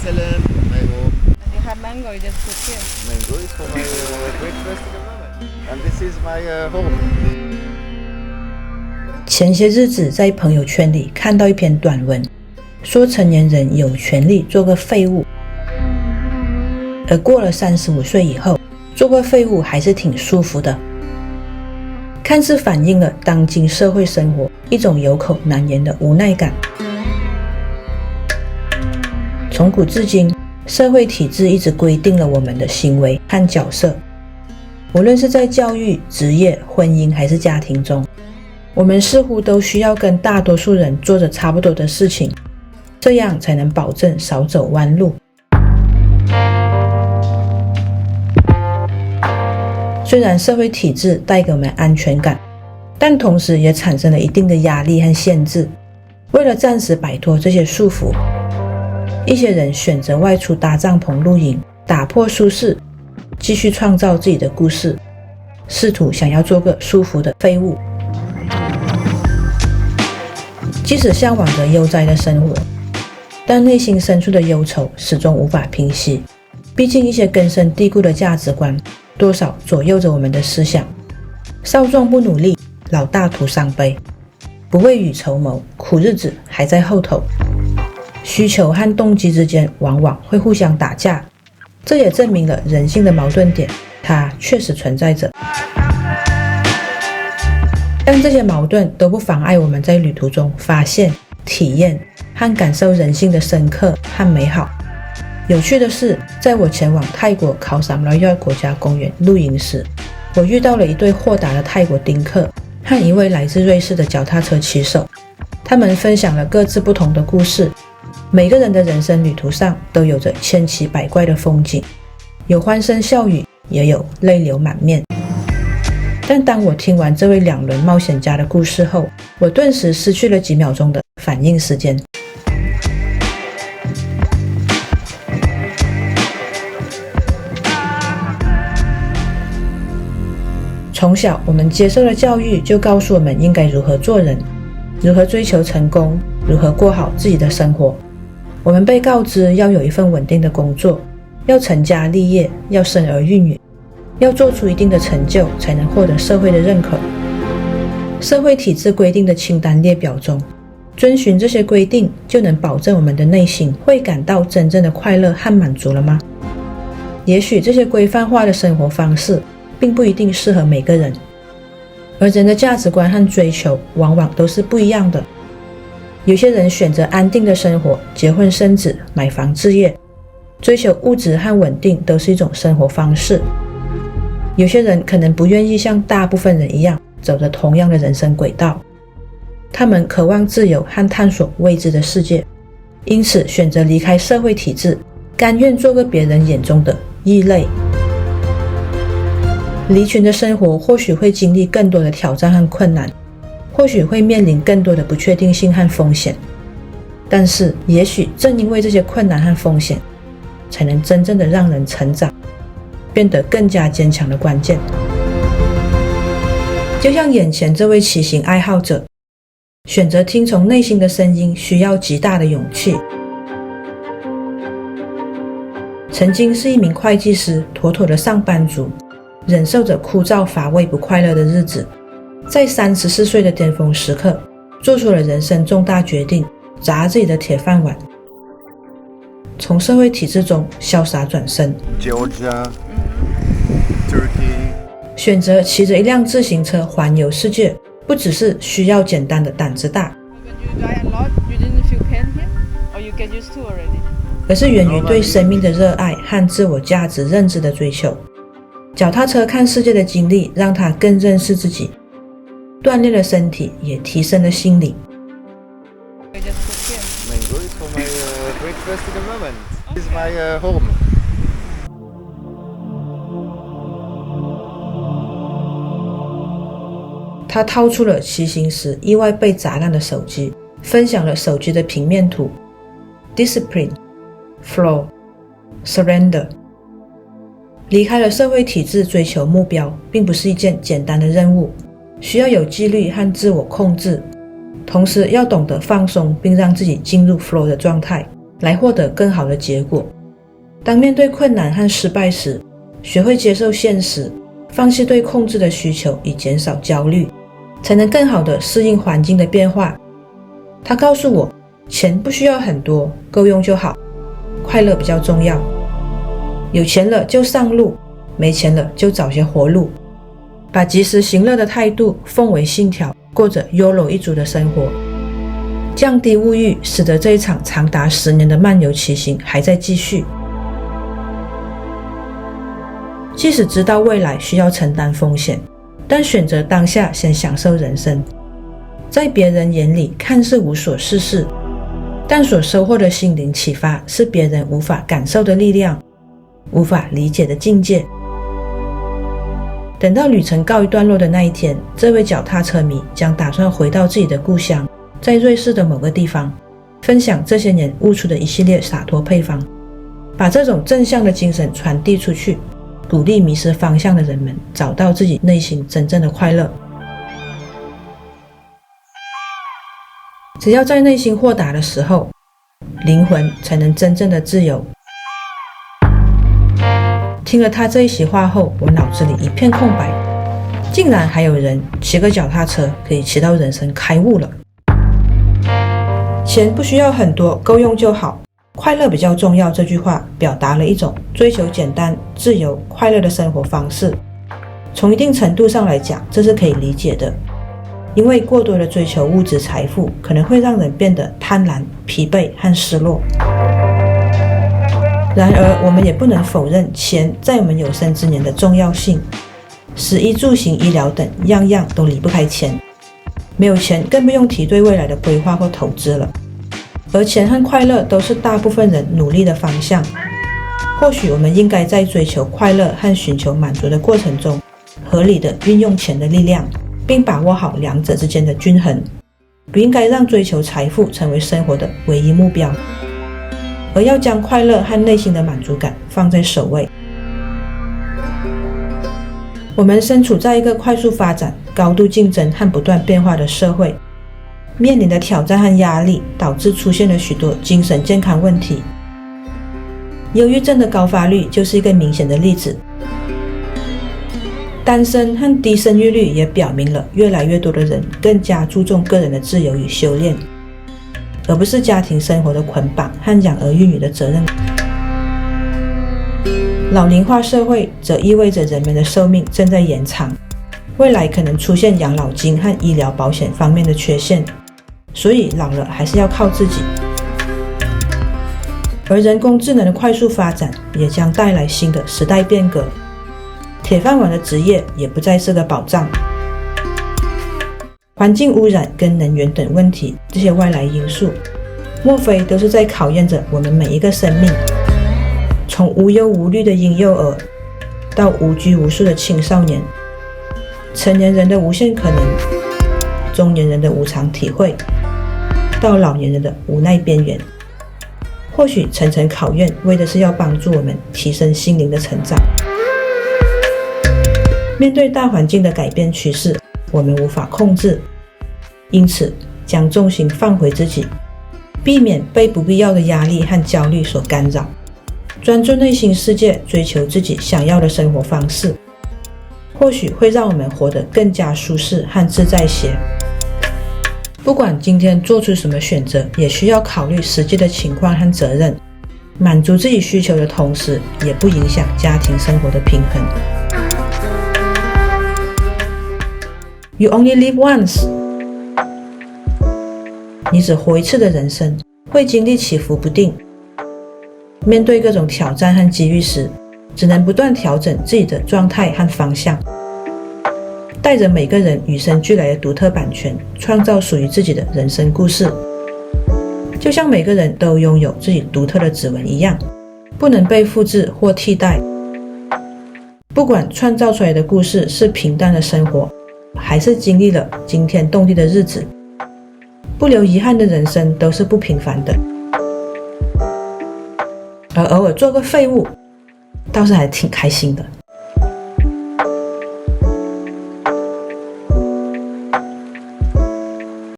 excellent, my home. You have mango, you just put here. Mango is for my breakfast at the moment. And this is my home. 前些日子在朋友圈里看到一篇短文，说成年人有权利做个废物，而过了35岁以后，做个废物还是挺舒服的。看似反映了当今社会生活一种有口难言的无奈感。从古至今，社会体制一直规定了我们的行为和角色，无论是在教育、职业、婚姻还是家庭中，我们似乎都需要跟大多数人做着差不多的事情，这样才能保证少走弯路。虽然社会体制带给我们安全感，但同时也产生了一定的压力和限制。为了暂时摆脱这些束缚，一些人选择外出搭帐篷露营，打破舒适，继续创造自己的故事，试图想要做个舒服的废物。即使向往着悠哉的生活，但内心深处的忧愁始终无法平息。毕竟一些根深蒂固的价值观多少左右着我们的思想。少壮不努力，老大徒伤悲。不未雨绸缪，苦日子还在后头。需求和动机之间往往会互相打架，这也证明了人性的矛盾点，它确实存在着。但这些矛盾都不妨碍我们在旅途中发现、体验和感受人性的深刻和美好。有趣的是，在我前往泰国考萨姆拉约国家公园露营时，我遇到了一对豁达的泰国丁克和一位来自瑞士的脚踏车骑手。他们分享了各自不同的故事，每个人的人生旅途上都有着千奇百怪的风景，有欢声笑语，也有泪流满面。但当我听完这位两轮冒险家的故事后，我顿时失去了几秒钟的反应时间。从小我们接受的教育就告诉我们应该如何做人，如何追求成功，如何过好自己的生活。我们被告知要有一份稳定的工作，要成家立业，要生儿育女，要做出一定的成就才能获得社会的认可。社会体制规定的清单列表中，遵循这些规定就能保证我们的内心会感到真正的快乐和满足了吗？也许这些规范化的生活方式并不一定适合每个人，而人的价值观和追求往往都是不一样的。有些人选择安定的生活，结婚生子，买房置业，追求物质和稳定都是一种生活方式。有些人可能不愿意像大部分人一样走着同样的人生轨道，他们渴望自由和探索未知的世界，因此选择离开社会体制，甘愿做个别人眼中的异类。离群的生活或许会经历更多的挑战和困难，或许会面临更多的不确定性和风险，但是也许正因为这些困难和风险，才能真正的让人成长，变得更加坚强的关键。就像眼前这位骑行爱好者，选择听从内心的声音需要极大的勇气。曾经是一名会计师，妥妥的上班族，忍受着枯燥乏味不快乐的日子，在34岁的巅峰时刻做出了人生重大决定，砸自己的铁饭碗，从社会体制中潇洒转身。 Georgia, Turkey. 选择骑着一辆自行车环游世界，不只是需要简单的胆子大，而是源于对生命的热爱和自我价值认知的追求。脚踏车看世界的经历让他更认识自己，锻炼了身体，也提升了心灵。 Mango is for my breakfast at the moment. This is my home. 他掏出了骑行时意外被砸烂的手机，分享了手机的平面图。 Discipline, Flow, Surrender。 离开了社会体制，追求目标并不是一件简单的任务，需要有纪律和自我控制，同时要懂得放松并让自己进入 flow 的状态。来获得更好的结果。当面对困难和失败时，学会接受现实，放弃对控制的需求，以减少焦虑，才能更好地适应环境的变化。他告诉我，钱不需要很多，够用就好，快乐比较重要。有钱了就上路，没钱了就找些活路，把及时行乐的态度奉为信条，过着 YOLO 一族的生活，降低物欲，使得这一场长达10年的漫游骑行还在继续。即使知道未来需要承担风险，但选择当下先享受人生。在别人眼里看似无所事事，但所收获的心灵启发是别人无法感受的力量，无法理解的境界。等到旅程告一段落的那一天，这位脚踏车迷将打算回到自己的故乡，在瑞士的某个地方，分享这些年悟出的一系列洒脱配方，把这种正向的精神传递出去，鼓励迷失方向的人们找到自己内心真正的快乐。只要在内心豁达的时候，灵魂才能真正的自由。听了他这一席话后，我脑子里一片空白，竟然还有人骑个脚踏车可以骑到人生开悟了。钱不需要很多，够用就好，快乐比较重要，这句话表达了一种追求简单、自由、快乐的生活方式。从一定程度上来讲，这是可以理解的，因为过多的追求物质财富可能会让人变得贪婪、疲惫和失落。然而我们也不能否认钱在我们有生之年的重要性，食衣住行医疗等样样都离不开钱，没有钱更不用提对未来的规划或投资了。而钱和快乐都是大部分人努力的方向，或许我们应该在追求快乐和寻求满足的过程中，合理的运用钱的力量，并把握好两者之间的均衡，不应该让追求财富成为生活的唯一目标，而要将快乐和内心的满足感放在首位。我们身处在一个快速发展、高度竞争和不断变化的社会，面临的挑战和压力导致出现了许多精神健康问题。忧郁症的高发率就是一个明显的例子。单身和低生育率也表明了越来越多的人更加注重个人的自由与修炼，而不是家庭生活的捆绑和养儿育女的责任。老龄化社会则意味着人们的寿命正在延长，未来可能出现养老金和医疗保险方面的缺陷，所以老了还是要靠自己。而人工智能的快速发展也将带来新的时代变革，铁饭碗的职业也不再是个保障。环境污染跟能源等问题，这些外来因素莫非都是在考验着我们每一个生命，从无忧无虑的婴幼儿到无拘无束的青少年，成年人的无限可能，中年人的无常体会，到老年人的无奈边缘。或许层层考验为的是要帮助我们提升心灵的成长。面对大环境的改变趋势，我们无法控制，因此将重心放回自己，避免被不必要的压力和焦虑所干扰，专注内心世界，追求自己想要的生活方式，或许会让我们活得更加舒适和自在些。不管今天做出什么选择，也需要考虑实际的情况和责任，满足自己需求的同时，也不影响家庭生活的平衡。You only live once， 你只活一次的人生，会经历起伏不定。面对各种挑战和机遇时，只能不断调整自己的状态和方向，带着每个人与生俱来的独特版权，创造属于自己的人生故事。就像每个人都拥有自己独特的指纹一样，不能被复制或替代。不管创造出来的故事是平淡的生活，还是经历了惊天动地的日子，不留遗憾的人生都是不平凡的。而偶尔做个废物，倒是还挺开心的。